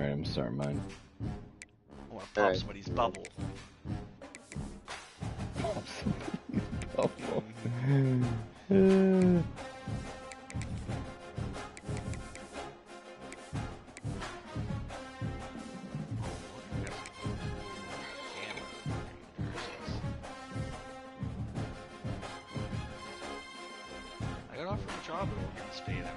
Alright, I'm starting mine. I want to pop somebody's bubble. Pop somebody's bubble. I got offered a job, but we're going to stay there.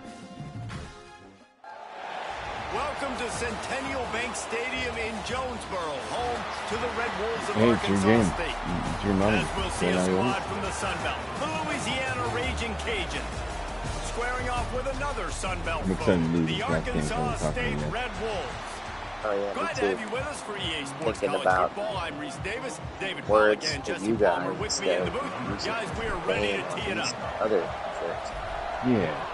Welcome to Centennial Bank Stadium in Jonesboro, home to the Red Wolves of Hey, it's your Arkansas game. State. It's your money. As we'll see a squad from the Sun Belt, the Louisiana Raging Cajuns, squaring off with another Sun Belt foe, the Arkansas State Red Wolves. Oh yeah, Glad me to too. have you with us for EA Sports Thinking College about Football. I'm Reese Davis, David words Pollock, and that Jesse you Palmer guys with me in the booth. using Guys, we are ready name to on tee it these up. other shirts. Yeah.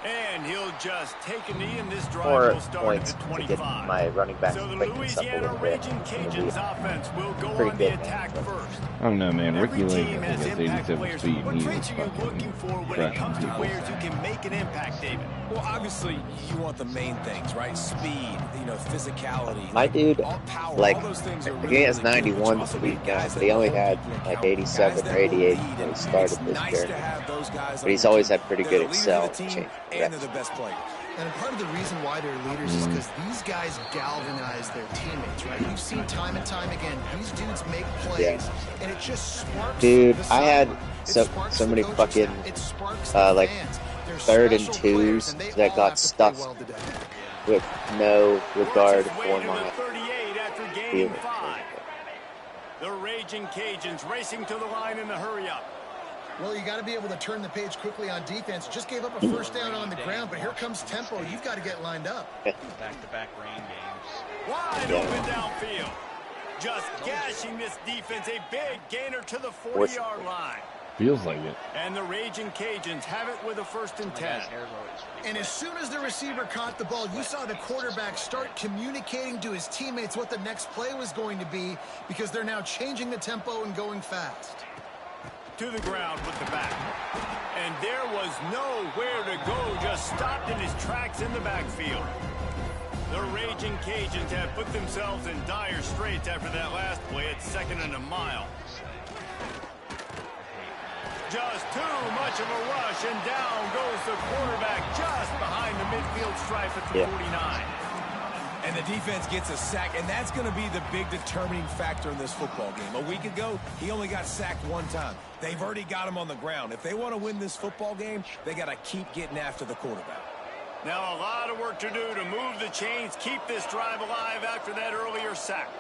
And he'll just take a knee, and this drive Or will start points at the to 25. get my running back So the quickness up a Louisiana little bit. Raging Cajuns offense will go pretty on the good, attack man. first. I don't know, man. Ricky Every Lake, team I has think, has impact 87 players. speed. What He traits is are you looking fucking for when it crushing comes to people. players who can make an impact, David? Well, obviously, you want the main things, right? Speed, physicality. My dude, all power, like, all those things are he really, has really good, but you 91 also speed need now, guys but that he only hold had people like accountable, 87 guys or that will 88 lead, when he and started it's this nice journey. to have those guys But on he's your always team. had pretty They're good the at leaders cell of the team, and they're the best players. And part of the reason why they're leaders is because these guys galvanize their teammates, right? You've seen time and time again, these dudes make plays, and it just sparks. Dude, the I had sideline. so many coaching fucking staff. It sparks the like fans. They're 3rd and special players, 2s and they that all got have to play stuffed well today. with no regard Works his way for to my the 38 after gaining feelings. 5. The Raging Cajuns racing to the line in the hurry-up. Well, you got to be able to turn the page quickly on defense. Just gave up a first down on the ground, but here comes tempo. You've got to get lined up. Back-to-back rain games. Wide open downfield. Just gashing this defense. A big gainer to the 40-yard line. Feels like it. And the Raging Cajuns have it with a 1st and 10. And as soon as the receiver caught the ball, you saw the quarterback start communicating to his teammates what the next play was going to be, because they're now changing the tempo and going fast. To the ground with the back. And there was nowhere to go, just stopped in his tracks in the backfield. The Raging Cajuns have put themselves in dire straits after that last play at 2nd and a mile. Just too much of a rush, and down goes the quarterback just behind the midfield stripe at the 49. And the defense gets a sack, and that's going to be the big determining factor in this football game. A week ago, he only got sacked 1 time. They've already got him on the ground. If they want to win this football game, they got to keep getting after the quarterback. Now a lot of work to do to move the chains, keep this drive alive after that earlier sack.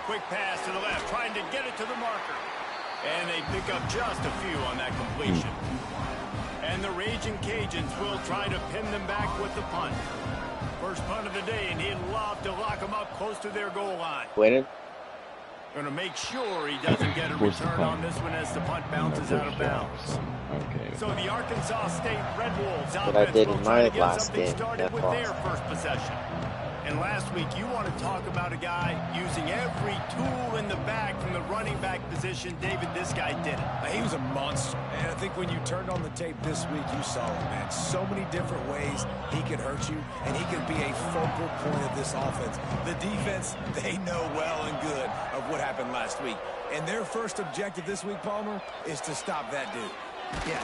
Quick pass to the left, trying to get it to the marker. And they pick up just a few on that completion. And the Raging Cajuns will try to pin them back with the punt. First punt of the day, and he'd love to lock them up close to their goal line. Winning? Going to make sure he doesn't get a return on this one as the punt bounces out of bounds. Okay. So the Arkansas State Red Wolves What I did will in try my to get last something game, started that with loss. their first possession. And last week, you want to talk about a guy using every tool in the bag from the running back position. David, this guy did it. He was a monster. And I think when you turned on the tape this week, you saw it, man. So many different ways he could hurt you, and he could be a focal point of this offense. The defense, they know well and good of what happened last week. And their first objective this week, Palmer, is to stop that dude. Yeah,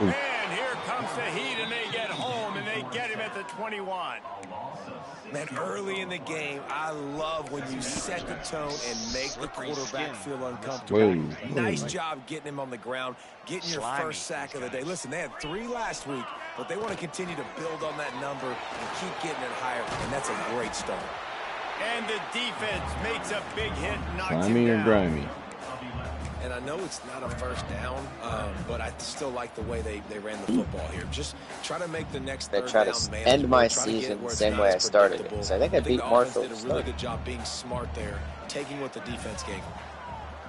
And here comes the heat, and they get home, and they get him at the 21. Man, early in the game, I love when you set the tone and make the quarterback feel uncomfortable. Nice job getting him on the ground, getting your first sack of the day. Listen, they had 3 last week, but they want to continue to build on that number and keep getting it higher, and that's a great start. And the defense makes a big hit, knocks him Slimy or down. grimy? And I know it's not a first down, but I still like the way they ran the football here. Just try to make the next They third try down to manageable. end my Try to get it season where the it's same not way I as started it. predictable. So I think I beat the Marshall offense to did a really start. good job being smart there, taking what the defense gave them.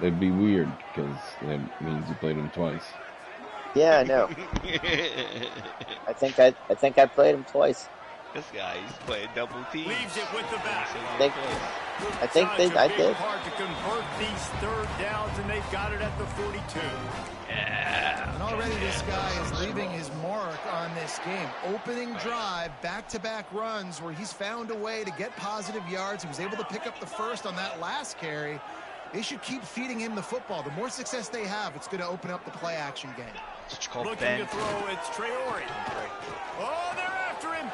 It'd be weird because that means you played him twice. Yeah, I know. I think I played him twice. This guy, he's playing double teams. Leaves it with the back. I think I did. Hard to convert these third downs, and they've got it at the 42. Yeah. And already this guy is leaving his mark on this game. Opening drive, back-to-back runs where he's found a way to get positive yards. He was able to pick up the first on that last carry. They should keep feeding him the football. The more success they have, it's going to open up the play-action game. Looking to throw, it's Traore. Oh, they're after him.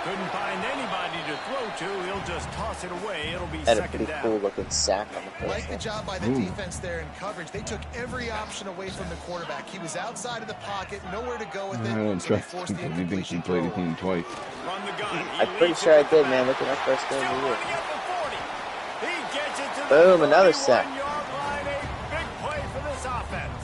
Couldn't find anybody to throw to. He'll just toss it away. It'll be Had a second pretty down. cool-looking sack on the first Like the one. job by the defense there in coverage. They took every option away from the quarterback. He was outside of the pocket, nowhere to go with it. I don't So they trust him forced the because he thinks he incompletion played a throw. team twice. Run the gun. He I'm pretty leads sure it I with the did, back. man. Look at my first game Still of the year. running at the 40. He gets it to the Boom, another sack. 31-yard line. A big play for this offense.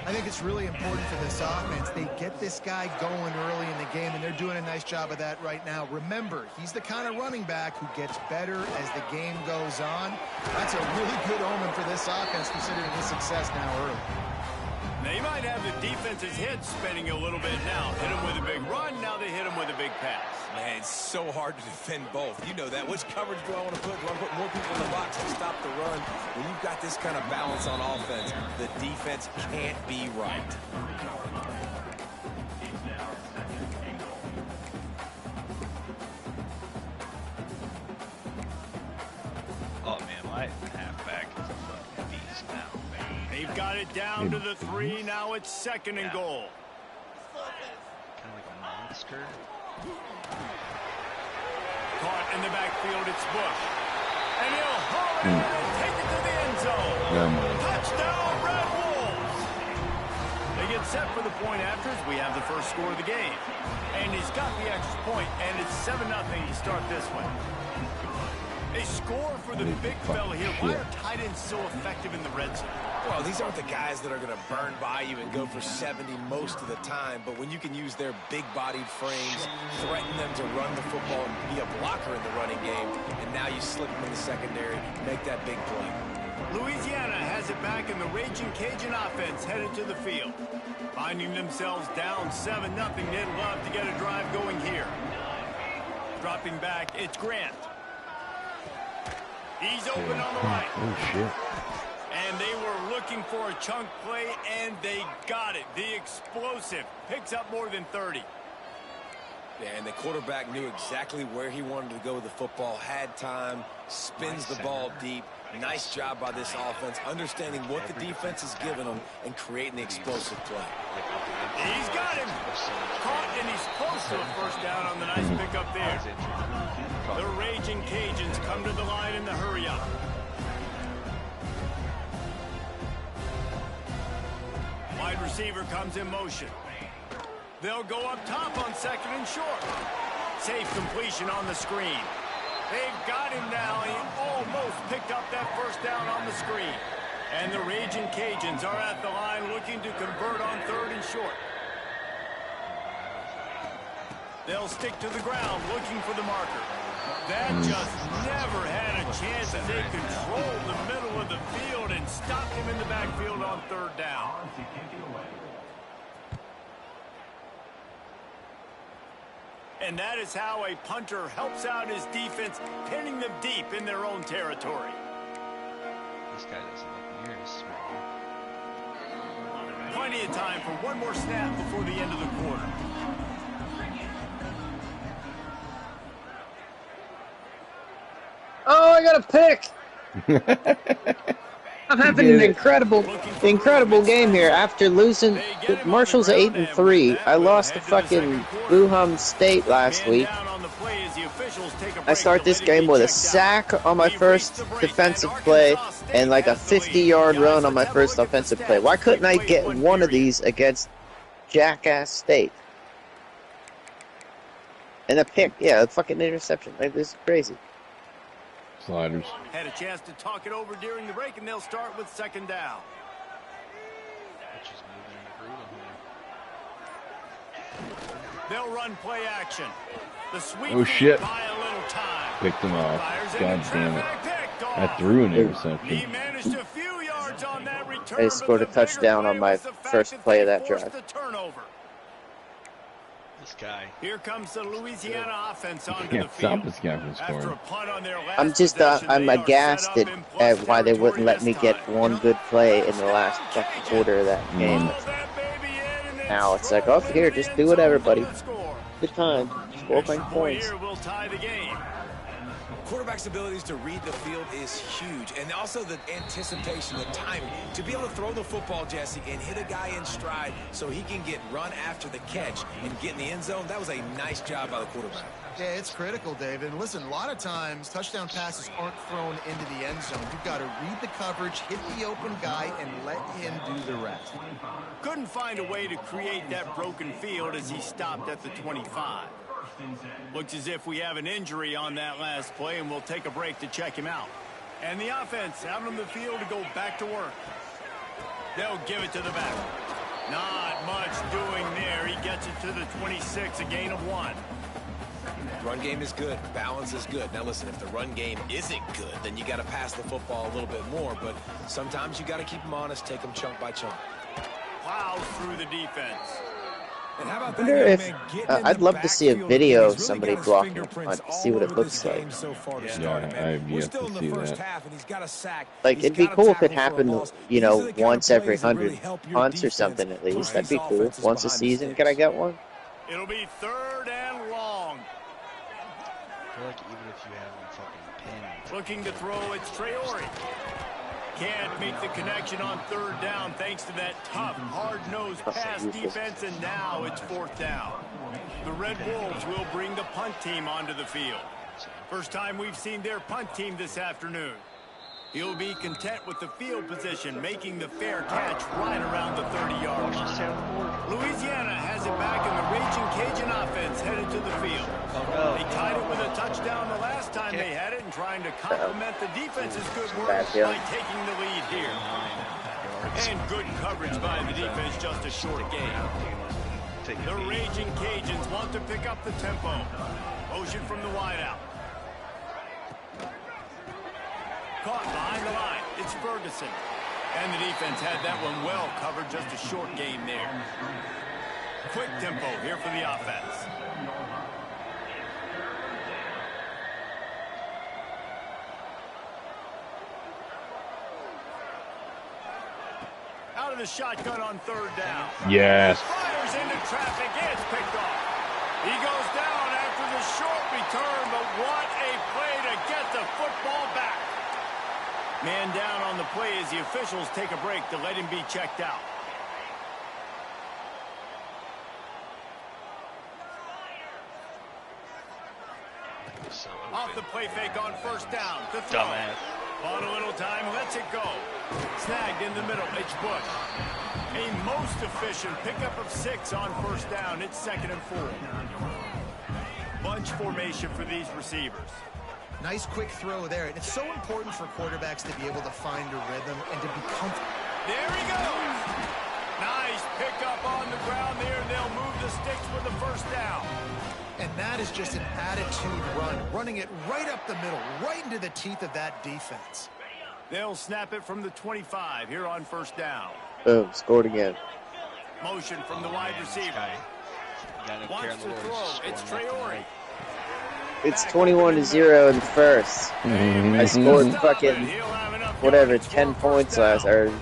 I think it's really important for this offense. They get this guy going early in the game, and they're doing a nice job of that right now. Remember, he's the kind of running back who gets better as the game goes on. That's a really good omen for this offense, considering his success now early. They might have the defense's head spinning a little bit now. Hit him with a big run, now they hit him with a big pass. Man, it's so hard to defend both. You know that. Which coverage do I want to put? Do I put more people in the box to stop the run? When you've got this kind of balance on offense, the defense can't be right. Oh man, my halfback is a fucking beast now. They've got it down to the 3. Now it's second and goal. Kind of like a monster. Caught in the backfield, it's Bush. And he'll haul it and take it to the end zone. Touchdown, Red Wolves. They get set for the point after as we have the first score of the game. And he's got the extra point, and it's 7-0 to start this one. A score for the big fella here. Why are tight ends so effective in the red zone? Well, these aren't the guys that are going to burn by you and go for 70 most of the time, but when you can use their big-bodied frames, threaten them to run the football and be a blocker in the running game, and now you slip them in the secondary, make that big play. Louisiana has it back, and the Raging Cajun offense headed to the field. Finding themselves down 7-0, they'd love to get a drive going here. Dropping back, it's Grant. He's open on the right. Oh, shit. And they were looking for a chunk play, and they got it. The explosive picks up more than 30. Yeah, and the quarterback knew exactly where he wanted to go with the football, had time, spins the ball deep. Nice job by this offense, understanding what the defense is giving them and creating the explosive play. He's got him. Caught, and he's close to a first down on the nice pickup there. The Raging Cajuns come to the line in the hurry-up. Wide receiver comes in motion. They'll go up top on second and short. Safe completion on the screen. They've got him now. He almost picked up that first down on the screen. And the Raging Cajuns are at the line looking to convert on third and short. They'll stick to the ground looking for the marker. That just never had a chance as they controlled the middle of the field and stopped him in the backfield on third down. And that is how a punter helps out his defense, pinning them deep in their own territory. This guy doesn't look near as smart. Plenty of time for one more snap before the end of the quarter. Oh, I got a pick! I'm having an incredible game here. After losing, Marshall's 8-3. I lost to fucking Wuhan State last week. I start this game with a sack on my first defensive play and like a 50-yard run on my first offensive play. Why couldn't I get one of these against Jackass State? And a pick, yeah, a fucking interception. Like, this is crazy. Sliders. Had a chance to talk it over during the break, and they'll start with second down. They'll run play action. The sweep Oh, shit. by a little time. Picked him off. Fires in God the damn it. traffic, picked off. I threw an He interception. managed a few yards on that return. I scored a but the bigger touchdown play on my was the fact first that play they of that forced drive. the turnover. this guy. Here comes the Louisiana offense onto Can't the field. stop this guy from After a scoring. punt on their last I'm just possession, I'm they are aghast set up in at plus why they wouldn't let territory me this get time. one good play in the last fucking quarter of that game. Follow that baby in, and Now it's like, strolls oh, into here, the just end do zone whatever, for buddy. the score. Good time. Score Extra my point points. here will tie the game. Quarterback's abilities to read the field is huge, and also the anticipation, the timing. To be able to throw the football, Jesse, and hit a guy in stride so he can get run after the catch and get in the end zone, that was a nice job by the quarterback. Yeah, it's critical, David. And listen, a lot of times touchdown passes aren't thrown into the end zone. You've got to read the coverage, hit the open guy, and let him do the rest. Couldn't find a way to create that broken field as he stopped at the 25. Looks as if we have an injury on that last play, and we'll take a break to check him out. And the offense out on the field to go back to work. They'll give it to the back. Not much doing there. He gets it to the 26, a gain of 1. Run game is good. Balance is good. Now, listen, if the run game isn't good, then you got to pass the football a little bit more. But sometimes you got to keep them honest, take them chunk by chunk. Plows through the defense. And how about I wonder if I'd love to see a video of somebody blocking a punt to see what it looks like. I've yet to see that. Like, it'd be cool if it happened, you know, once every 100 punts or something at least. That'd be cool. Once a season, can I get one? It'll be 3rd and long. I feel like even if you have him fucking pinned. Looking to throw, it's Traore. Can't make the connection on 3rd down thanks to that tough, hard-nosed pass defense, and now it's 4th down. The Red Wolves will bring the punt team onto the field. First time we've seen their punt team this afternoon. He'll be content with the field position, making the fair catch right around the 30-yard line. Louisiana has it back, and the Raging Cajun offense headed to the field. They tied it with a touchdown the last time they had it, and trying to complement the defense's good work by taking the lead here. And good coverage by the defense, just a short gain. The Raging Cajuns want to pick up the tempo. Motion from the wideout. Caught behind the line. It's Ferguson. And the defense had that one well covered. Just a short gain there. Quick tempo here for the offense. Out of the shotgun on 3rd down. Yes. Fires into traffic. It's picked off. He goes down after the short return, but what a play to get the football back. Man down on the play as the officials take a break to let him be checked out. So Off the play fake on 1st down. To throw. dumbass. On a little time, lets it go. Snagged in the middle. It's Bush. A most efficient pickup of 6 on 1st down. It's 2nd and 4. Bunch formation for these receivers. Nice quick throw there. And it's so important for quarterbacks to be able to find a rhythm and to be comfortable. There he goes. Nice pickup on the ground there. They'll move the sticks with the 1st down. And that is just an attitude run, running it right up the middle, right into the teeth of that defense. They'll snap it from the 25 here on 1st down. Boom, scored again. Motion from the wide receiver. Wants to throw. It's Traore. It's 21-0 in the first. I scored fucking whatever 10 points last, or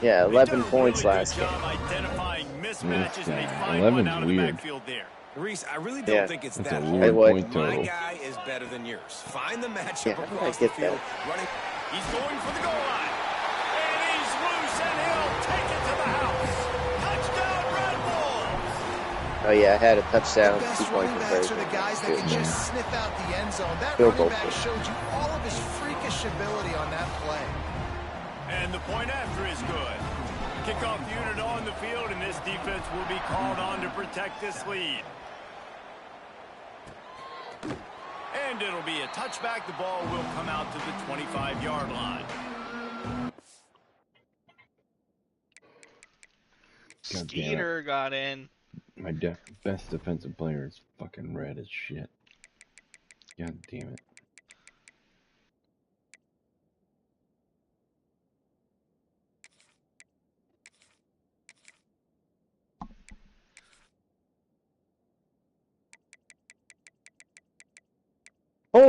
yeah, 11 points last game. Identifying mismatches, and they find 11's one out of the weird. backfield there. Reese, I really don't think it's That's that a hard. weird point My total. guy is better than yours. Find the matchup Yeah, I across the get field. that. Running. He's going for the goal line. And he's loose, and he'll take it to the house. Touchdown, Red Bulls. Oh yeah, I had a touchdown, The best 2-point running backs are the conversion. guys that can just sniff out the end zone. That Field running goal back kick. showed you all of his freakish ability on that play. And the point after is good. Kickoff unit on the field, and this defense will be called on to protect this lead. And it'll be a touchback. The ball will come out to the 25-yard line. God damn it. Skeeter got in. My best defensive player is fucking red as shit. God damn it.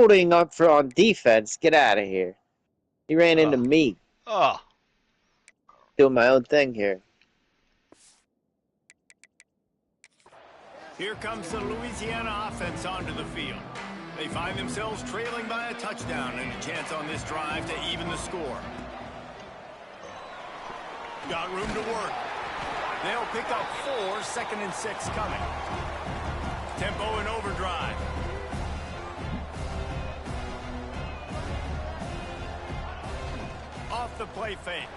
holding up on defense. Get out of here. He ran into me. Oh. Doing my own thing here. Here comes the Louisiana offense onto the field. They find themselves trailing by a touchdown and a chance on this drive to even the score. Got room to work. They'll pick up 4, 2nd and 6 coming. Tempo in overdrive. Off the play fake.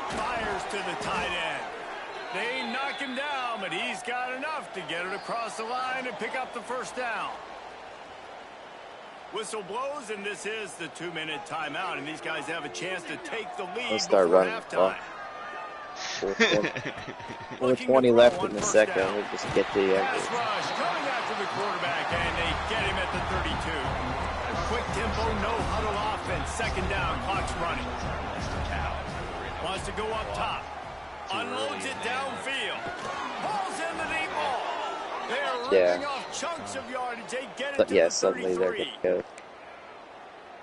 Fires to the tight end. They knock him down, but he's got enough to get it across the line and pick up the first down. Whistle blows, and this is the 2-minute timeout, and these guys have a chance to take the lead before halftime. 20 left in the second. We'll just get to the end. Pass rush coming after the quarterback, and they get him at the 32. A quick tempo, no huddle offense. 2nd down, clock's running. Wants to go up top. Unloads it downfield. Balls in the deep ball. They're ripping off chunks of yardage. They get it to the suddenly 33. they're going to go.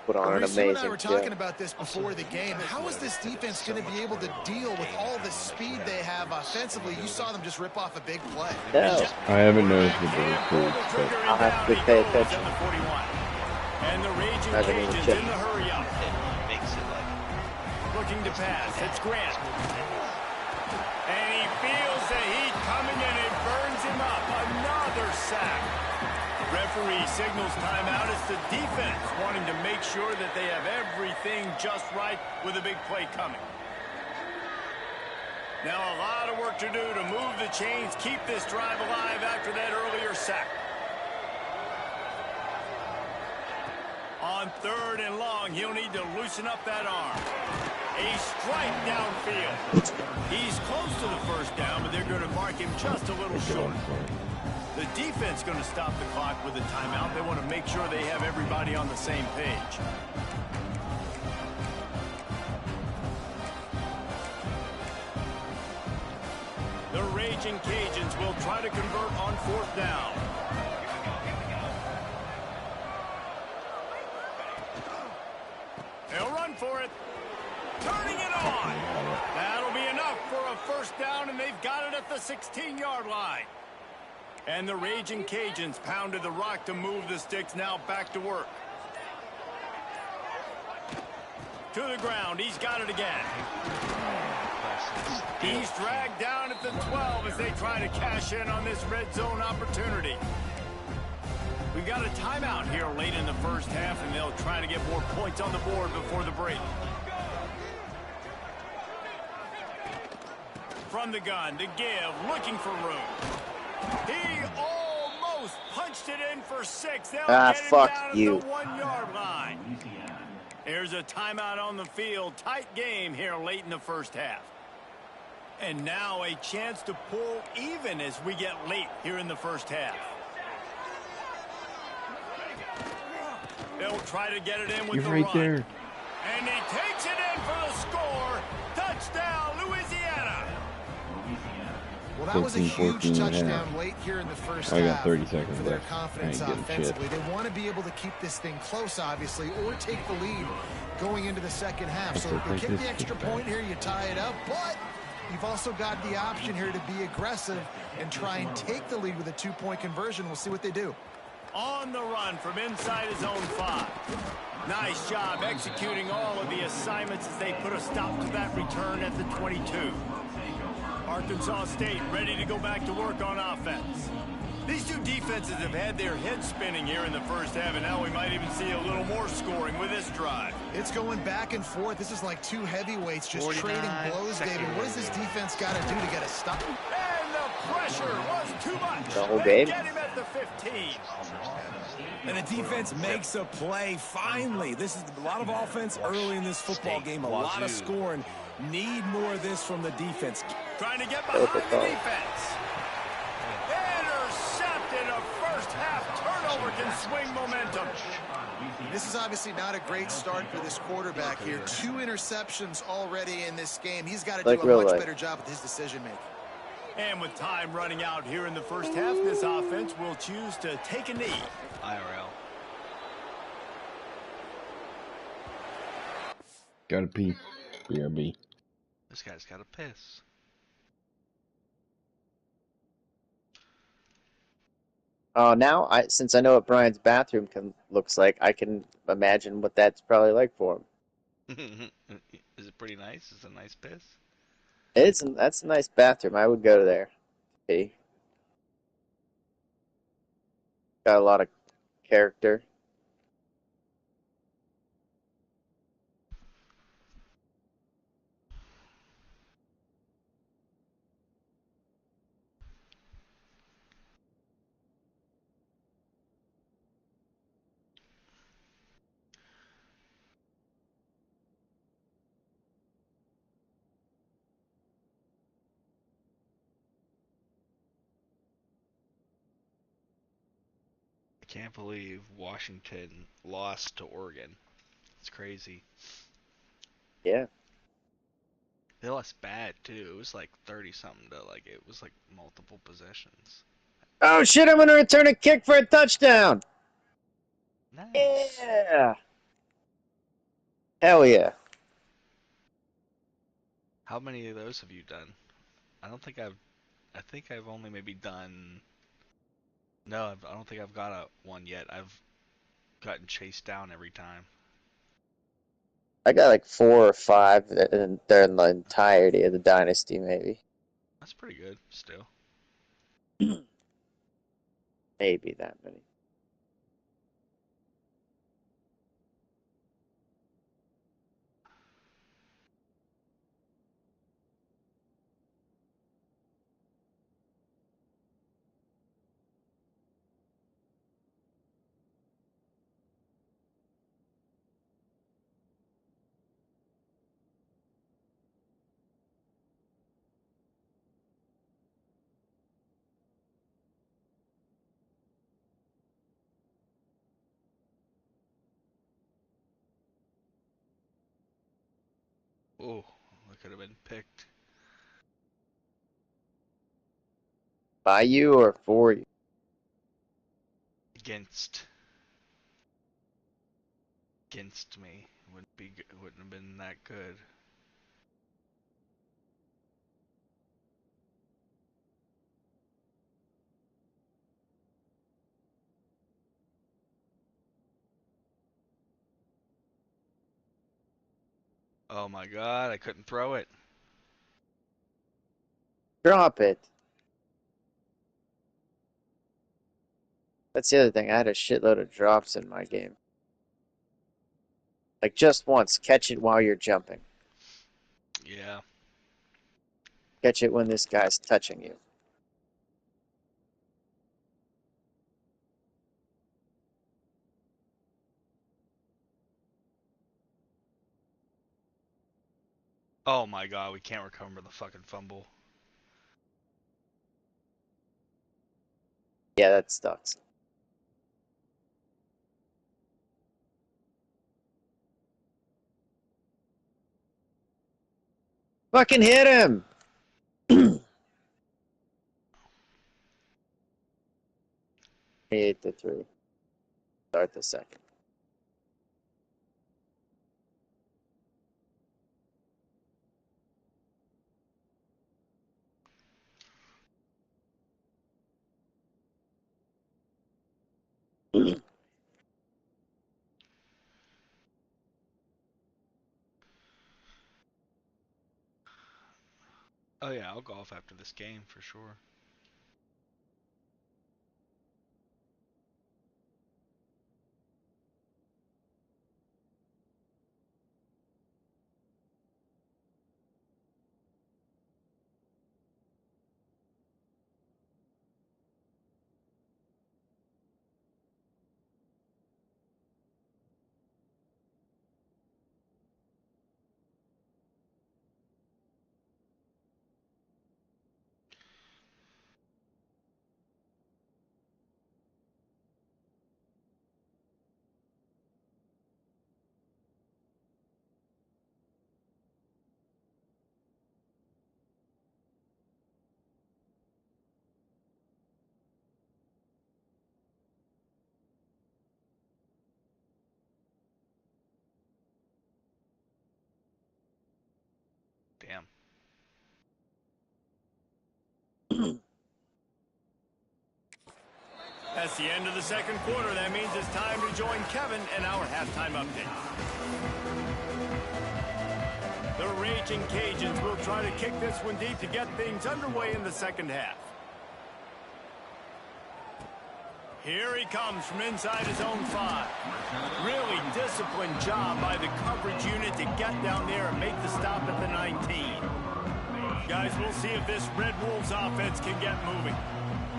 Put on an amazing you and I were talking about this before the game. How is this defense going to be able to deal with all the speed they have offensively? You saw them just rip off a big play. No. I haven't noticed the ball, but I'll have to pay attention. And the raging Cajuns in the hurry up. Looking to pass. It's Grant. And he feels the heat coming and it burns him up. Another sack. Referee signals timeout. It's the defense wanting to make sure that they have everything just right with a big play coming. Now a lot of work to do to move the chains, keep this drive alive after that earlier sack. On 3rd and long, he'll need to loosen up that arm. A strike downfield. He's close to the first down, but they're going to mark him just a little short. The defense going to stop the clock with a timeout. They want to make sure they have everybody on the same page. The raging Cajuns will try to convert on 4th down. They'll run for it. Turning it on. That'll be enough for a first down, and they've got it at the 16-yard line. And the raging Cajuns pounded the rock to move the sticks, now back to work. To the ground, he's got it again. He's dragged down at the 12 as they try to cash in on this red zone opportunity. We've got a timeout here late in the first half, and they'll try to get more points on the board before the break. From the gun to give, looking for room. He almost punched it in for 6. They'll get him down at the 1-yard line. There's a timeout on the field. Tight game here late in the first half. And now a chance to pull even as we get late here in the first half. They'll try to get it in with the run. There. And he takes it in for the score. Touchdown, Louisiana. Well, that was a huge touchdown late here in the first half. I got 30 seconds for their left. confidence offensively. They want to be able to keep this thing close, obviously, or take the lead going into the second half. So if they kick the extra point here, you tie it up. But you've also got the option here to be aggressive and try and take the lead with a 2-point conversion. We'll see what they do. On the run from inside his own 5. Nice job executing all of the assignments as they put a stop to that return at the 22. Arkansas State ready to go back to work on offense. These two defenses have had their heads spinning here in the first half, and now we might even see a little more scoring with this drive. It's going back and forth. This is like two heavyweights just trading blows, David. What does this defense got to do to get a stop? And the pressure was too much. The whole game. Get him at the 15. And the defense makes a play finally. This is a lot of offense early in this football game, a lot of scoring. Need more of this from the defense. Trying to get behind the defense. Intercepted. A first half turnover can swing momentum. This is obviously not a great start for this quarterback here. 2 interceptions already in this game. He's got to do a much better job with his decision making. And with time running out here in the first half, this offense will choose to take a knee. IRL. Gotta pee. BRB. This guy's got to piss. Oh, now since I know what Brian's bathroom looks like, I can imagine what that's probably like for him. Is it pretty nice? Is it a nice piss? That's a nice bathroom. I would go there. Pee. Got a lot of character. I can't believe Washington lost to Oregon. It's crazy. Yeah. They lost bad too. It was like 30 something to like it was like multiple possessions. Oh shit! I'm gonna return a kick for a touchdown. Nice. Yeah. Hell yeah. How many of those have you done? I don't think I've. I think I've only maybe done. No, I don't think I've got one yet. I've gotten chased down every time. I got like 4 or 5 during the entirety of the dynasty, maybe. That's pretty good still. Maybe that many. Oh, I could have been picked. By you or for you? Against me. Wouldn't have been that good. Oh my god, I couldn't throw it. Drop it. That's the other thing. I had a shitload of drops in my game. Like just once, catch it while you're jumping. Yeah. Catch it when this guy's touching you. Oh my god, we can't recover the fucking fumble. Yeah, that sucks. Fucking hit him! 8-3. Start the second. Oh yeah, I'll golf after this game for sure. Damn. That's the end of the second quarter. That means it's time to join Kevin in our halftime update. The Raging Cajuns will try to kick this one deep to get things underway in the second half. Here he comes from inside his own 5. Really disciplined job by the coverage unit to get down there and make the stop at the 19. Guys, we'll see if this Red Wolves offense can get moving.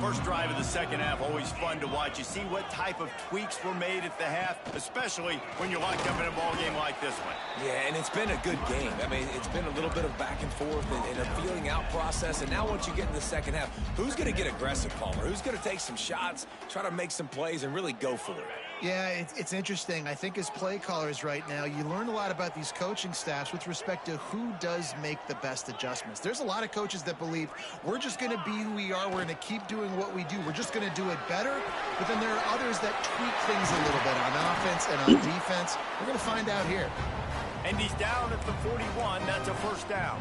First drive of the second half, always fun to watch. You see what type of tweaks were made at the half, especially when you're locked up in a ball game like this one. Yeah, and it's been a good game. I mean, it's been a little bit of back and forth and a feeling out process. And now once you get in the second half, who's going to get aggressive, Palmer? Who's going to take some shots, try to make some plays, and really go for it? Yeah, it's interesting. I think as play callers right now, you learn a lot about these coaching staffs with respect to who does make the best adjustments. There's a lot of coaches that believe we're just going to be who we are. We're going to keep doing what we do. We're just going to do it better. But then there are others that tweak things a little bit on offense and on defense. We're going to find out here. And he's down at the 41. That's a first down.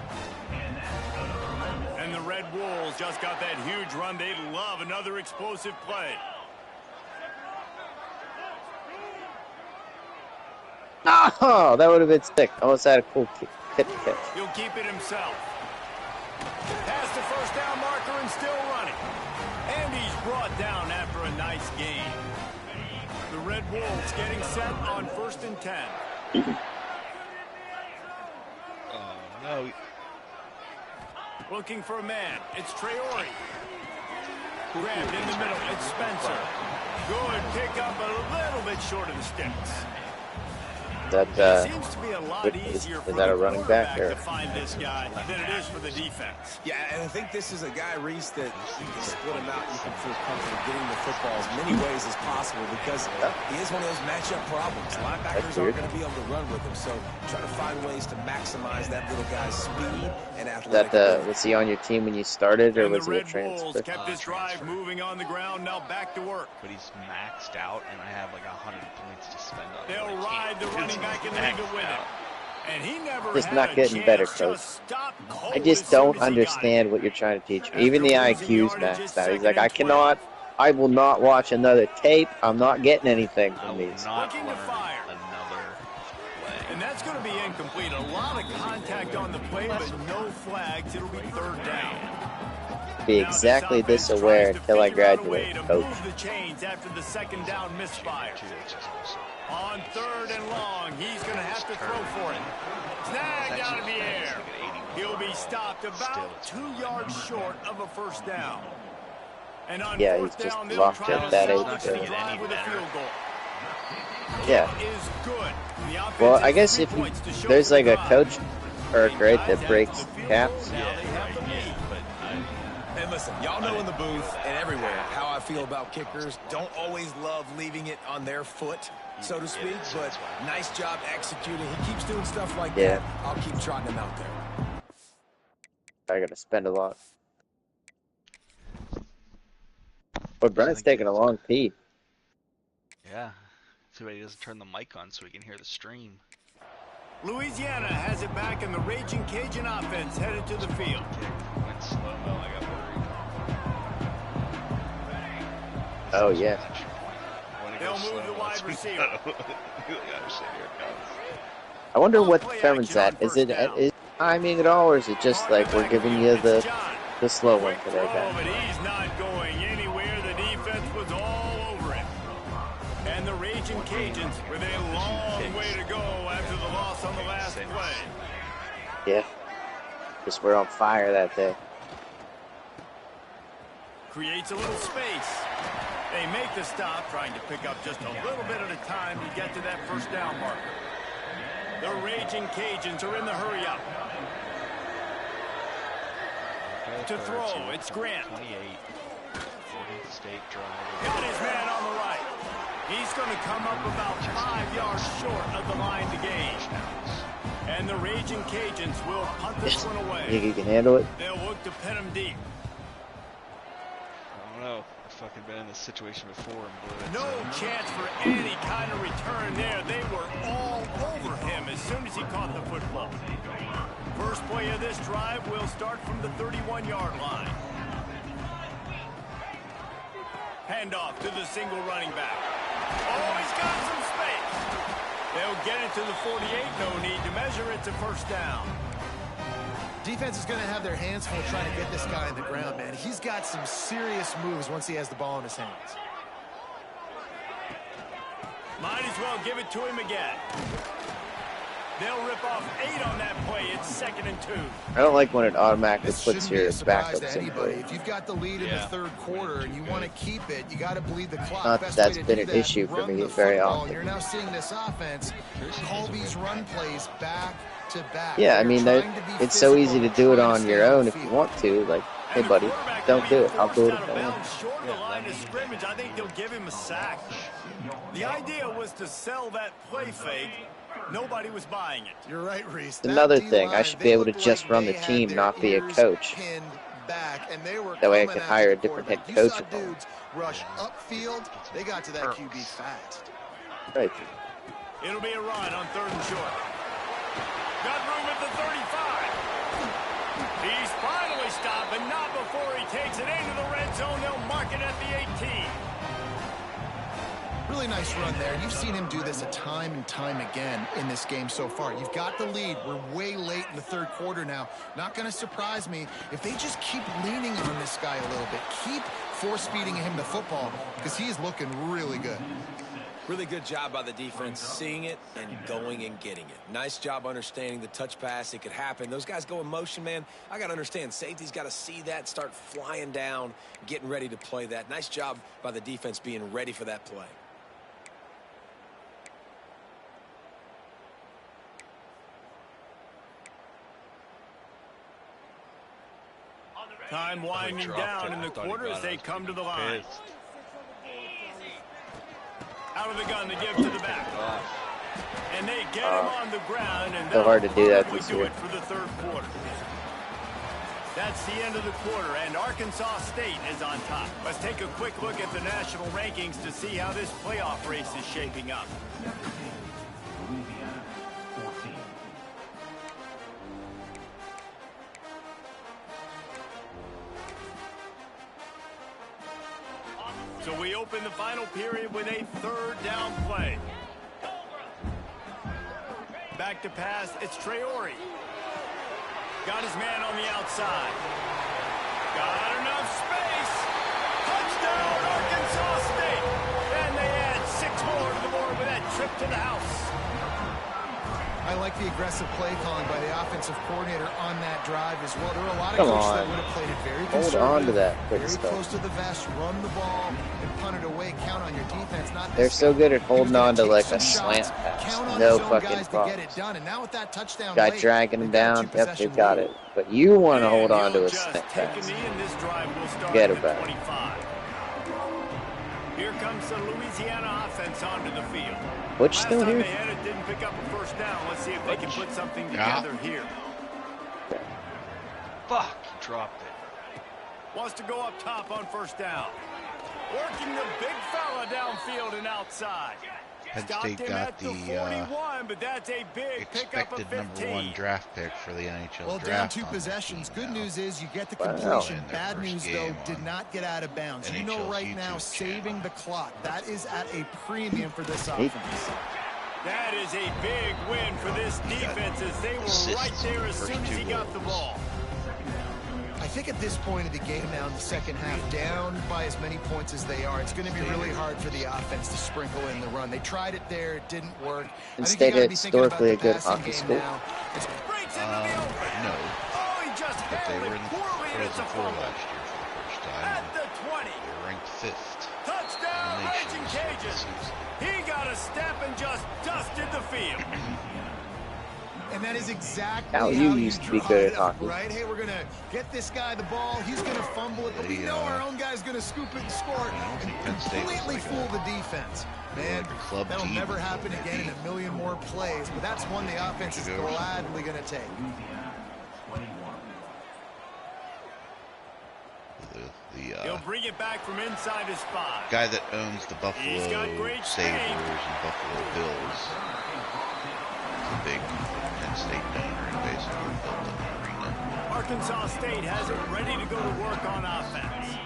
And the Red Wolves just got that huge run. They love another explosive play. Oh, that would have been sick. Almost had a cool kick. He'll keep it himself. Past the first down marker and still running. And he's brought down after a nice gain. The Red Wolves getting set on 1st and 10. Oh, no. Looking for a man. It's Traore. Grabbed in the middle. It's Spencer. Good pickup, a little bit short of the sticks. That Seems to be a lot easier for is that the a running back quarterback or? to find this guy than it is for the defense. Yeah, and I think this is a guy, Reese, that you can split him out. You can feel comfortable getting the football as many ways as possible because he is one of those matchup problems. Linebackers aren't going to be able to run with him, so try to find ways to maximize that little guy's speed and athletic. Was he on your team when you started, or And was the he a Red transfer? Bulls kept this drive moving on the ground. Now back to work. But he's maxed out, and I have like 100 points to spend on him. They'll ride the running back and leave it with him. And he never Just had not a getting chance. better, coach. I just don't understand what you're trying to teach me. Even the IQ's maxed out. He's like, I will not watch another tape. I'm not getting anything from these. Looking to fire. Another play. And that's going to be incomplete. A lot of contact on the play, but no flags. It'll be 3rd down. Be exactly this aware until I graduate, coach. Move the chains after the 2nd down misfire. On 3rd and long, he's going to have to throw for it. Snagged out of the air. He'll be stopped about 2 yards short of a 1st down. And on Yeah, 4th he's just down, they'll locked try at to that salvage age, the drive with a field goal. Yeah. Is good. The offense Well, has I guess 3 if you, points to show there's for like the a drive. coach or a grade that Guys breaks after the field caps. goal, now they have the lead. And listen, y'all know in the booth and everywhere how I feel about kickers. Don't always love leaving it on their foot, so to speak, but nice job executing. He keeps doing stuff like that. I'll keep trotting him out there. I gotta spend a lot. But Brent's taking a long pee. Yeah. Too bad he doesn't turn the mic on so we can hear the stream. Louisiana has it back, and the Raging Cajun offense headed to the field. Went slow-mo, I got worried. Oh, yeah. They'll move the wide receiver. I wonder what determines that. Is it timing at all, or is it just like we're giving you the slow one today, But guys? he's not going anywhere. The defense was all over him. And the Raging Cajuns with a long way to go after the loss on the last play. Yeah. Just we're on fire that day. Creates a little space. They make the stop, trying to pick up just a little bit at a time to get to that 1st down marker. The Raging Cajuns are in the hurry up. To throw, it's Grant. 28. Oregon State drive. Got his man on the right. He's going to come up about 5 yards short of the line to gain. And the Raging Cajuns will punt this one You away. think you can handle it? They'll look to pin him deep. I don't know. I've fucking been in this situation before and blew it. No chance for any kind of return there. They were all over him as soon as he caught the football. First play of this drive will start from the 31-yard line. Handoff to the single running back. Oh, he's got some space. They'll get it to the 48. No need to measure. It's a first down. Defense is going to have their hands full trying to get this guy on the ground, man. He's got some serious moves once he has the ball in his hands. Might as well give it to him again. They'll rip off 8 on that play. It's 2nd and 2. I don't like when it automatically This puts shouldn't be your a surprise backups to in anybody. play. If you've got the lead in the third quarter and you want to keep it, you got to bleed the clock. Not Best that that's way to been do an that, issue for run me the very football. often. You're now seeing this offense call these run plays back to back. Yeah, I They're mean, trying to be it's so easy to physical, do it trying to on stay your on own the if you field. want to. Like, hey, And the buddy, quarterback don't will do be it. I'll forced do it out if of I want. bounds short of the line of scrimmage. I think they'll give him a sack. The idea was to sell that play fake. Nobody was buying it. You're right, Reese. It's another thing. I should be able to just run the team, not be a coach. That way I can hire a different head coach. Dudes rush upfield. They got to that QB fast. Right. It'll be a run on 3rd and short. Got room at the 35. He's finally stopped, but not before he takes it into the red zone. They'll mark it at the 18. Really nice run there. You've seen him do this a time and time again in this game so far. You've got the lead. We're way late in the third quarter now. Not going to surprise me if they just keep leaning on this guy a little bit. Keep force-feeding him the football because he is looking really good. Really good job by the defense, seeing it and going and getting it. Nice job understanding the touch pass. It could happen. Those guys go in motion, man. I got to understand. Safety's got to see that, start flying down, getting ready to play that. Nice job by the defense being ready for that play. Time winding down in the quarter as they come to the line. Out of the gun to give to the back. And they get him on the ground, and So hard to do that we this do year. it for the third quarter. That's the end of the quarter, and Arkansas State is on top. Let's take a quick look at the national rankings to see how this playoff race is shaping up. So we open the final period with a 3rd down play. Back to pass, it's Traore. Got his man on the outside. Got enough space. Touchdown, Arkansas State. And they add 6 more to the board with that trip to the house. I like the aggressive play calling by the offensive coordinator on that drive as well. There were a lot of Come coaches on. that would have played it very Hold conservative, on to that quick very stuff. close to the vest, run the ball, and punt it away. Count on your defense. Not They're this so guy. good at He was holding gonna on to take like some a slant shots, pass. count on No his own fucking guys to problem. get it done. And now with that touchdown Guy late, dragging him they've got a down. Yep, they two-possession got lead. it. But you want to And hold on he'll to a just slant take pass. a knee, and this drive will start Forget at about it. 25. Here comes the Louisiana offense onto the field. Butch Last still time here? they had it, didn't pick up a first down. Let's see if they can put something together here. Fuck, he dropped it. Wants to go up top on first down. Working the big fella downfield and outside. Penn Stopped State him got at the the 41, but that's a big pickup of expected 15. #1 draft pick for the NHL Well, down draft. 2 on the possessions. team Good now. news is you get the Wow. completion. In their Bad first news, though, game did on not get out of bounds. You know NHL's right now, YouTube saving channel. the clock. That is at a premium for this offense. That is a big win for this defense as they were assists right there as in the soon as first he two got the goals. ball. I think at this point of the game now in the second half, down by as many points as they are, it's going to be really hard for the offense to sprinkle in the run. They tried it there. It didn't work. And I think State you gotta is be thinking about historically the a good passing hockey game school. now. It's Breaks into the open. No, Oh, he just but they handled were it in the poorly, and it's a Frozen Four fumble. last year for the first time. At the 20. They were ranked 5th. Touchdown, in the nation Raging this year, this Cajuns. season. He got a step and just dusted the field. And that is exactly How how you used to be draw good it at up, hockey. right? Hey, we're going to get this guy the ball. He's going to fumble it, but we know our own guy's going to scoop it and score it and Penn State was completely like fool a- the defense. Man, like a club that'll team never until happen they again in beat a million more plays, but that's one the offense is ago or gladly going to take. He'll bring it back from inside his 5. Guy that owns the He's got Buffalo great Sabres speed. and Buffalo Bills. He's a big Penn Michigan State Diner and basically built an arena. Arkansas State has it ready to go to work on offense.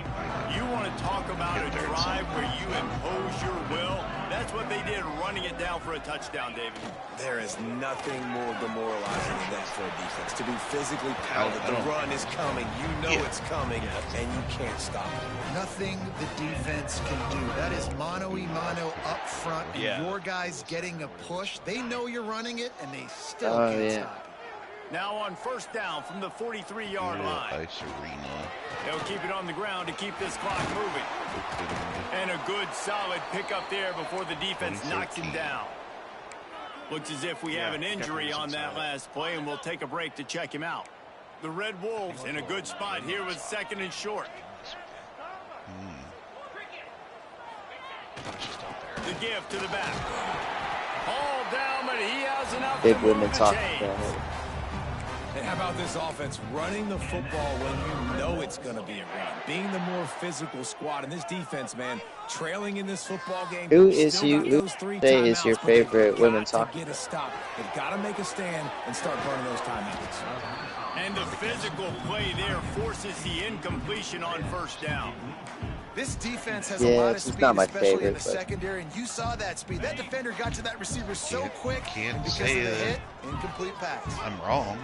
You want to talk about a drive where you impose your will? That's what they did, running it down for a touchdown, David. There is nothing more demoralizing than that for a defense. To be physically pounded, the run is coming, you know it's coming, and you can't stop it. Nothing the defense can do. That is mano-a-mano up front, and your guys getting a push. They know you're running it, and they still can't stop it. Now on first down from the 43-yard line. Ice arena. They'll keep it on the ground to keep this clock moving. And a good solid pickup there before the defense knocks him down. Looks as if we have an injury on that last play, and we'll take a break to check him out. The Red Wolves in a good spot here with 2nd and short. The give to the back. All down, but he has enough Big to move women the talk. chains. And how about this offense running the football when you know it's going to be a run? Being the more physical squad, and this defense, man, trailing in this football game. Who is your favorite women's hockey? Get a stop. They've got to make a stand and start burning those timeouts. And the physical play there forces the incompletion on first down. This defense has a lot of speed, not my especially favorite, in the secondary, and you saw that speed. That defender got to that receiver so quick, and because of the hit, incomplete pass. I'm wrong.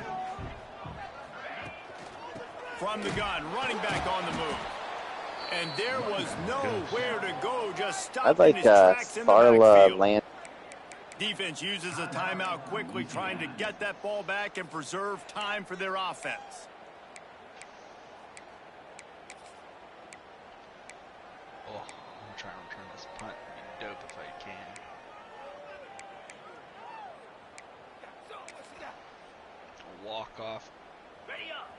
From the gun, running back on the move. And there was nowhere to go, just stopping his tracks in the backfield. Land. Defense uses a timeout quickly, trying to get that ball back and preserve time for their offense. Oh, I'm trying to return this punt. It'd be dope if I can. A walk-off.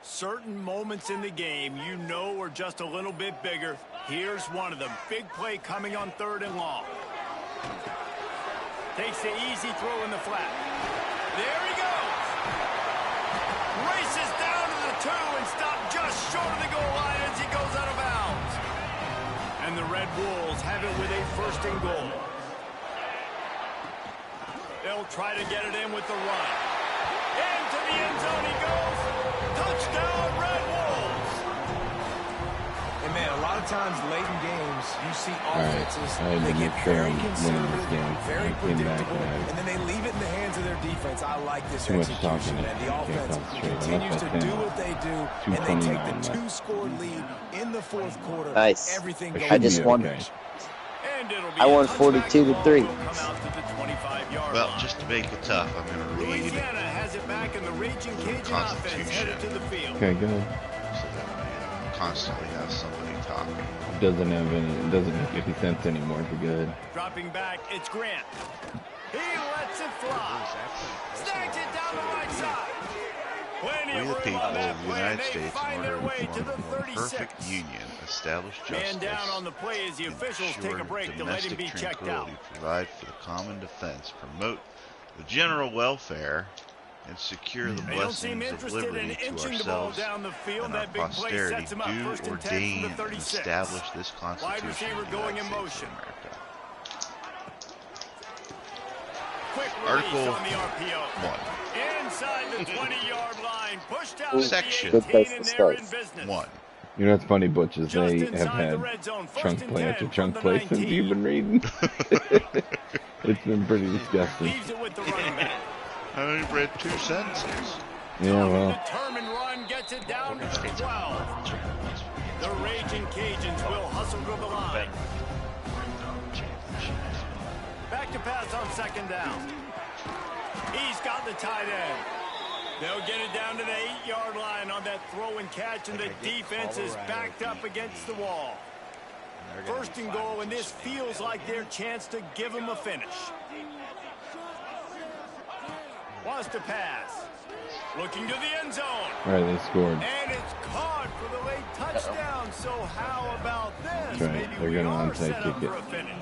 Certain moments in the game you know are just a little bit bigger. Here's one of them. Big play coming on 3rd and long. Takes the easy throw in the flat. There he goes. Races down to the 2 and stopped just short of the goal line as he goes out of bounds. And the Red Wolves have it with a 1st and goal. They'll try to get it in with the run. Into the end zone he goes. Touchdown, Red Wolves! And man, a lot of times late in games, you see offenses, they get sure very I'm winning conservative, this game. very I came back predictable, and and then they leave it in the hands of their defense. I like this Too much execution, talking. and the I can't offense concentrate. continues to do what they do, and they take 2:29 the left. 2-score lead in the 4th quarter. Nice. Everything I goes I just be won. okay. I won 42-3. Well, just to make it tough, I'm going to read Louisiana has it back in the raging Cajun offense headed to the field. Okay, go. so that I constantly have somebody talking. It doesn't make any sense anymore. It's good. Dropping back, it's Grant. He lets it fly. Snags it down the right side. Plenty We of the room people on that of the play, and United they States, find in their order way to to the form a more 36. perfect union, establish Man justice, down on the play as the officials take a break to let him domestic be checked out. tranquility, provide for the common defense, promote the general welfare, and secure the They don't seem blessings of interested in liberty to inching the ball ourselves down the field. and our That big play posterity. sets him up. Do 1st and 10 from ordain the and 36. establish this Constitution receiver of the going in United States motion. of America. Quick release Article on the RPO. 1. Inside the 20-yard line. Pushed out at Section. the Good place 18, and to they're in start. business. 1. You know what's funny, Butch, is Just they have inside the had red zone. 1st chunk and play 10 after from chunk the play since 19. you've been reading. It's been pretty disgusting. Leaves it with the running back. I only read 2 sentences. Yeah, well, Determined run gets it down to the 12. The raging Cajuns will hustle to the line. Back to pass on 2nd down. He's got the tight end. They'll get it down to the 8-yard line on that throw and catch, and the defense is backed up against the wall. 1st and goal, and this feels like their chance to give them a finish. Wants to pass. Looking to the end zone. all right, they scored. And it's caught for the late touchdown. So how about this? That's right. Maybe They're we gonna are onside set up kick for it. a finish.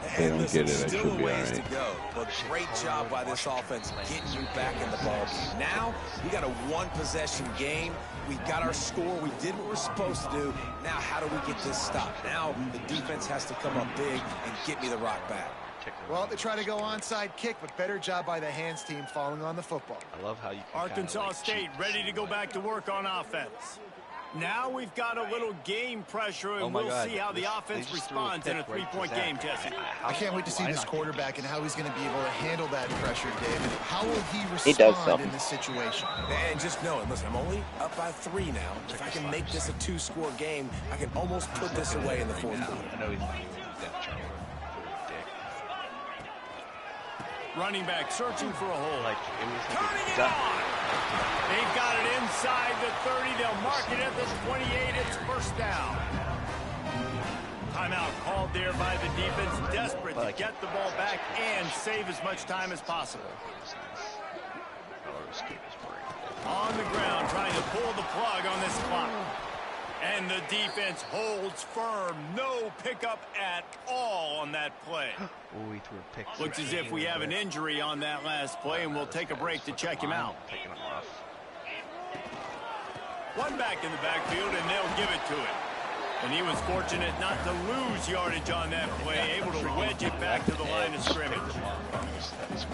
If they don't get it, I Still should be all ways to right. go, but great job by this offense getting you back in the ball game. Now we got a 1-possession game. We got our score. We did what we're supposed to do. Now how do we get this stopped? Now the defense has to come up big and get me the rock back. Well, they try to go onside kick, but better job by the hands team falling on the football. I love how you can Arkansas State ready to go back to work on offense. Now we've got a little game pressure, and we'll see how the offense responds in a three-point game, Jesse. I can't wait to see this quarterback and how he's going to be able to handle that pressure, David. How will he respond in this situation? And just know it. Listen, I'm only up by 3 now. If I can make this a 2-score game, I can almost put this away in the fourth quarter. I know he's not even that trying to dick. Running back searching for a hole. Like, it was like Turning it on! They've got it inside the 30. They'll mark it at the 28. It's first down. Timeout called there by the defense. Desperate to get the ball back and save as much time as possible. On the ground, trying to pull the plug on this clock. And the defense holds firm. No pickup at all on that play. Oh, he threw a pick. Looks as if we have an injury on that last play, and we'll take a break to check him out. Picking him off. One back in the backfield, and they'll give it to him. And he was fortunate not to lose yardage on that play, able to wedge it back to the line of scrimmage.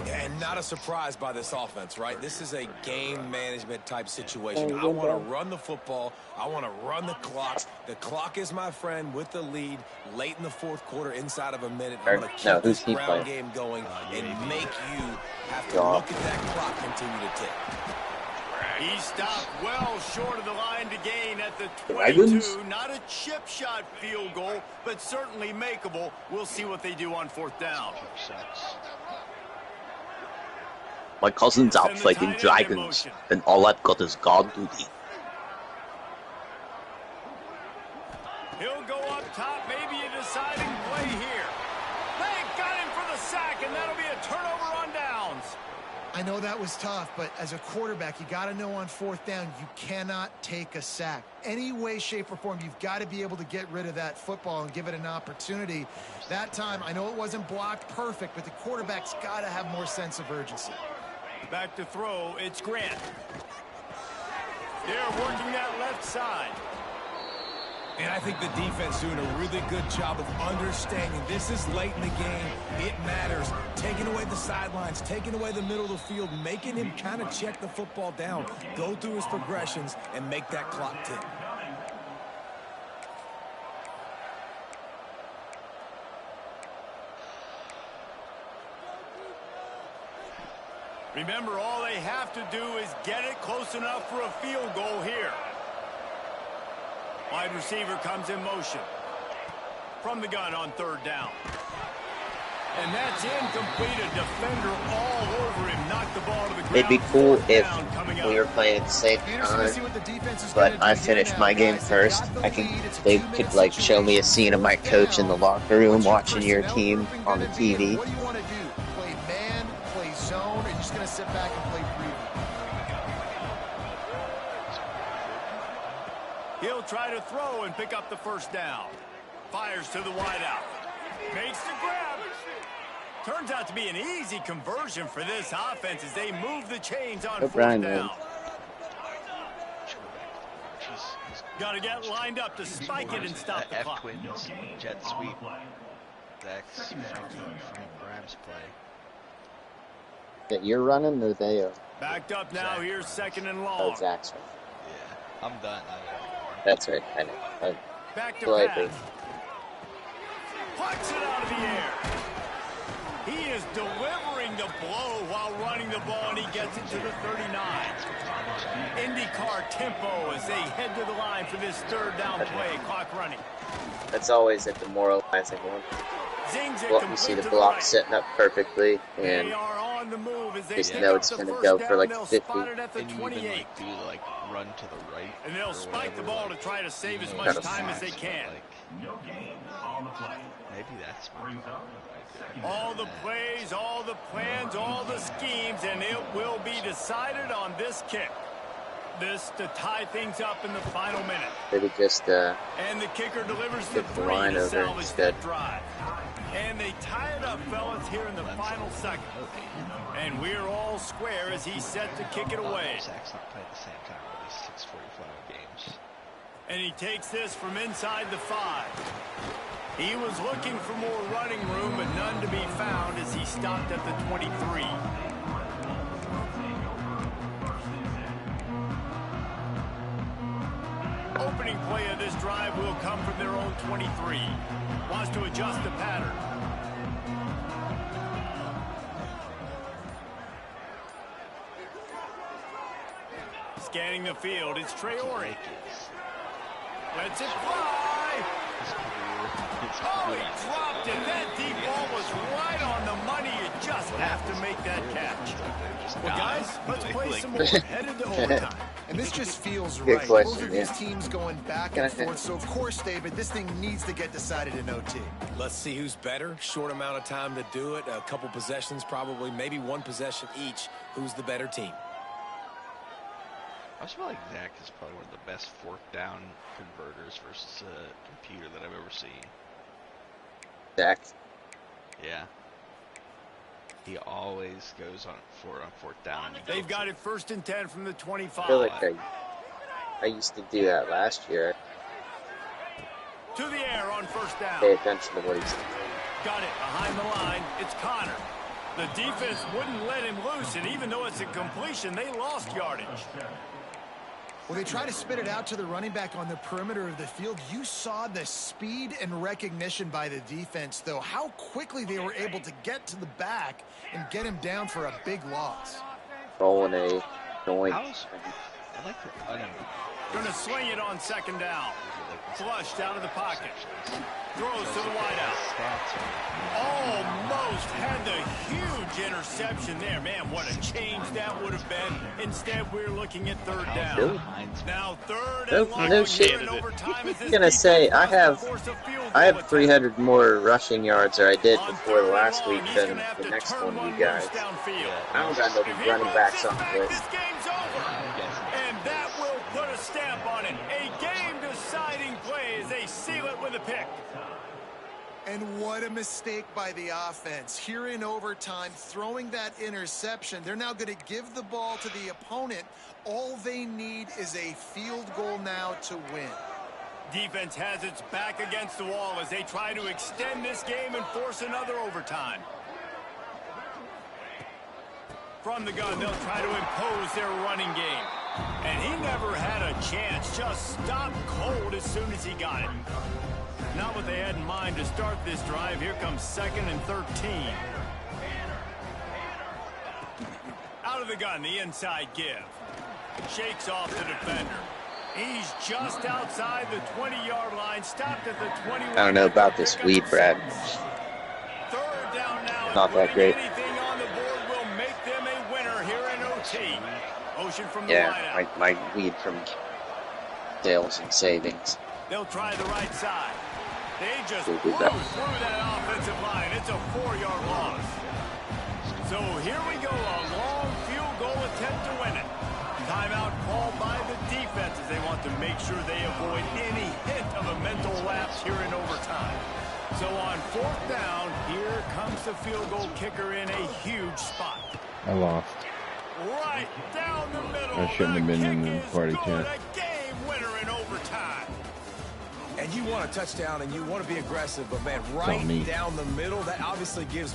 And not a surprise by this offense, right? This is a game management type situation. I want to run the football. I want to run the clock. The clock is my friend with the lead late in the fourth quarter inside of a minute. I'm going to keep this ground game going and make you have to look at that clock continue to tick. He stopped well short of the line to gain at the 22. Not a chip shot field goal, but certainly makeable. We'll see what they do on fourth down. My cousin's out fighting dragons, and all I've got is guard duty. He'll go up top, maybe a deciding play here. They got him for the sack, and that'll be a turnover on downs. I know that was tough, but as a quarterback, you got to know on fourth down, you cannot take a sack. Any way, shape, or form, you've got to be able to get rid of that football and give it an opportunity. That time, I know it wasn't blocked perfect, but the quarterback's got to have more sense of urgency. Back to throw, it's Grant. They're working that left side. And I think the defense doing a really good job of understanding this is late in the game. It matters. Taking away the sidelines, taking away the middle of the field, making him kind of check the football down, go through his progressions, and make that clock tick. Remember, all they have to do is get it close enough for a field goal here. Wide receiver comes in motion. From the gun on third down. And that's incomplete. A defender all over him. Knocked the ball to the ground. It'd be cool if we were playing at the same time, but I finished my game first. They could like show me a scene of my coach in the locker room watching your team on the TV. What do you want to do? Play man, play zone, or you're just going to sit back and play preview? He'll try to throw and pick up the first down. Fires to the wideout. Makes the grab. Turns out to be an easy conversion for this offense as they move the chains on fourth down. Got to get lined up to spike it and stop the clock. F-twins, jet sweep. Zach's Frankie Grimes play. That you're running, or they are? Backed up now. Here's second and long. Oh, Zach's right. Yeah, I'm done. That's right. I know. Back to Slightly. pass. Puts it out of the air. He is delivering the blow while running the ball, and he gets it to the 39. IndyCar tempo as they head to the line for this third down play. Clock running. That's always a demoralizing one. Zings it Well, you see the block setting up perfectly, and they are on the move as they just pick know up it's the going to first go down. for like They'll 50. spot it at the And you 28. even do like run to the right. And they'll spike the ball to try to save as much Kind of time as they can. Maybe that's All the plays, all the plans, all the schemes, and it will be decided on this kick. This to tie things up in the final minute. Maybe just And the kicker delivers the the three line to over salvage instead. that drive. And they tie it up, fellas, here in the final second. And we're all square as he's set to kick it away. Zach's not playing at the same time with these 6:45 games. And he takes this from inside the 5. He was looking for more running room, but none to be found as he stopped at the 23. Opening play of this drive will come from their own 23. Wants to adjust the pattern. Scanning the field, it's Traore. Lets it fly. Oh, he dropped it. That deep ball was right on the money. You just have to make that catch. Well, guys, let's play some more. Headed to overtime. And this just feels Good right. question, Both of these teams going back and forth. So, of course, David, this thing needs to get decided in OT. Let's see who's better. Short amount of time to do it. A couple possessions, probably, maybe one possession each. Who's the better team? I just feel like Zach is probably one of the best fourth down converters versus a computer that I've ever seen. Zach. Yeah. He always goes on fourth down. They've got it 1st and 10 from the 25. I feel like I used to do that last year. To the air on 1st down. Pay attention to what he's doing. Got it behind the line. It's Connor. The defense wouldn't let him loose, and even though it's a completion, they lost yardage. Well, they try to spit it out to the running back on the perimeter of the field. You saw the speed and recognition by the defense, though. How quickly they were able to get to the back and get him down for a big loss. Rolling a joint. I like the Gonna swing it on 2nd down. Flushed out of the pocket. Throws to the wideout. Almost had the huge interception there. Man, what a change that would have been. Instead, we're looking at 3rd down. Really? Now 3rd and long. No shit. In overtime as this I'm gonna say I have 300 more rushing yards than I did before the last week than the next one, you guys. I don't got no running backs on the list. This game's over. And that will put a stamp on it. A game-deciding play as they seal it with a pick. And what a mistake by the offense. Here in overtime, throwing that interception. They're now going to give the ball to the opponent. All they need is a field goal now to win. Defense has its back against the wall as they try to extend this game and force another overtime. From the gun, they'll try to impose their running game. And he never had a chance. Just stopped cold as soon as he got it. Not what they had in mind to start this drive. Here comes 2nd and 13. Out of the gun, the inside give. Shakes off the defender. He's just outside the 20-yard line. Stopped at the 21. I don't know about this weed, Brad. 3rd down now. Not that great. Anything on the board will make them a winner here in OT. Motion from the Yeah, wideout. my weed from sales and savings. They'll try the right side. They just We'll blew do that. through that offensive line. It's a 4-yard loss. So here we go, a long field goal attempt to win it. Timeout called by the defense as they want to make sure they avoid any hint of a mental lapse here in overtime. So on 4th down, here comes the field goal kicker in a huge spot. I lost. Right down the middle. I shouldn't have been in the party chat. chat. A game winner in overtime. And you want a touchdown and you want to be aggressive, but man, all me. right down the middle, that obviously gives me